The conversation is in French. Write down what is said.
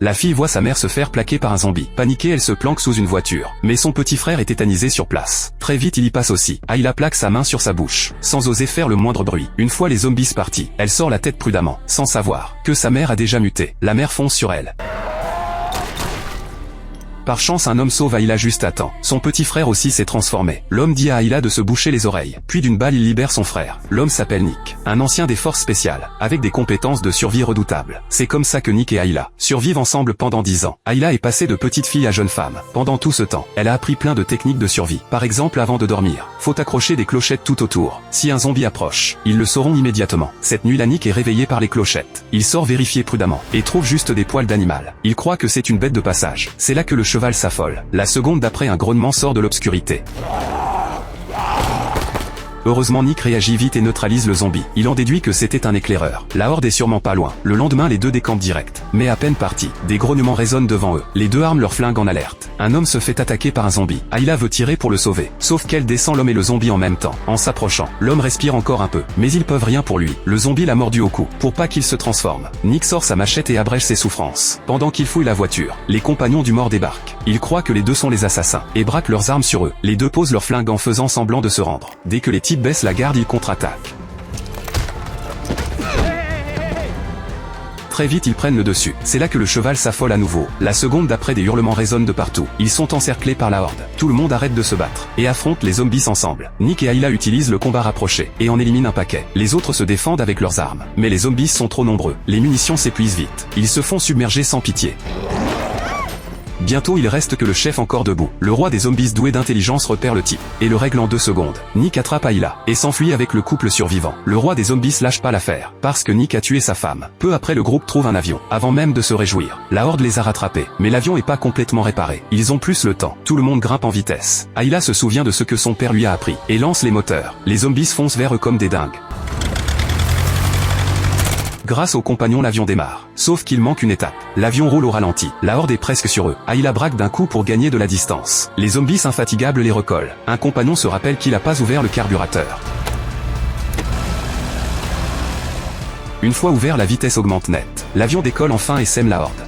La fille voit sa mère se faire plaquer par un zombie. Paniquée, elle se planque sous une voiture. Mais son petit frère est tétanisé sur place. Très vite, il y passe aussi. Ayla plaque sa main sur sa bouche, sans oser faire le moindre bruit. Une fois les zombies partis, elle sort la tête prudemment, sans savoir que sa mère a déjà muté. La mère fonce sur elle. Par chance, un homme sauve Ayla juste à temps. Son petit frère aussi s'est transformé. L'homme dit à Ayla de se boucher les oreilles. Puis d'une balle, il libère son frère. L'homme s'appelle Nick, un ancien des forces spéciales, avec des compétences de survie redoutables. C'est comme ça que Nick et Ayla survivent ensemble pendant 10 ans. Ayla est passée de petite fille à jeune femme. Pendant tout ce temps, elle a appris plein de techniques de survie. Par exemple, avant de dormir, faut accrocher des clochettes tout autour. Si un zombie approche, ils le sauront immédiatement. Cette nuit, Nick est réveillé par les clochettes. Il sort vérifier prudemment, et trouve juste des poils d'animal. Il croit que c'est une bête de passage. C'est là que le cheval s'affole. La seconde d'après, un grognement sort de l'obscurité. Heureusement, Nick réagit vite et neutralise le zombie. Il en déduit que c'était un éclaireur. La horde est sûrement pas loin. Le lendemain, les deux décampent direct. Mais à peine partis, des grognements résonnent devant eux. Les deux arment leurs flingues en alerte. Un homme se fait attaquer par un zombie. Ayla veut tirer pour le sauver. Sauf qu'elle descend l'homme et le zombie en même temps. En s'approchant, l'homme respire encore un peu. Mais ils peuvent rien pour lui. Le zombie l'a mordu au cou. Pour pas qu'il se transforme, Nick sort sa machette et abrège ses souffrances. Pendant qu'il fouille la voiture, les compagnons du mort débarquent. Ils croient que les deux sont les assassins et braquent leurs armes sur eux. Les deux posent leurs flingues en faisant semblant de se rendre. Dès que les types baissent la garde, ils contre-attaquent. Très vite, ils prennent le dessus. C'est là que le cheval s'affole à nouveau. La seconde d'après, des hurlements résonnent de partout. Ils sont encerclés par la horde. Tout le monde arrête de se battre et affronte les zombies ensemble. Nick et Ayla utilisent le combat rapproché et en éliminent un paquet. Les autres se défendent avec leurs armes. Mais les zombies sont trop nombreux. Les munitions s'épuisent vite. Ils se font submerger sans pitié. Bientôt, il reste que le chef encore debout. Le roi des zombies doué d'intelligence repère le type et le règle en 2 secondes. Nick attrape Ayla et s'enfuit avec le couple survivant. Le roi des zombies lâche pas l'affaire parce que Nick a tué sa femme. Peu après, le groupe trouve un avion. Avant même de se réjouir, la horde les a rattrapés. Mais l'avion est pas complètement réparé. Ils ont plus le temps. Tout le monde grimpe en vitesse. Ayla se souvient de ce que son père lui a appris et lance les moteurs. Les zombies foncent vers eux comme des dingues. Grâce aux compagnons, l'avion démarre. Sauf qu'il manque une étape. L'avion roule au ralenti. La horde est presque sur eux. Ayla braque d'un coup pour gagner de la distance. Les zombies infatigables les recollent. Un compagnon se rappelle qu'il n'a pas ouvert le carburateur. Une fois ouvert, la vitesse augmente net. L'avion décolle enfin et sème la horde.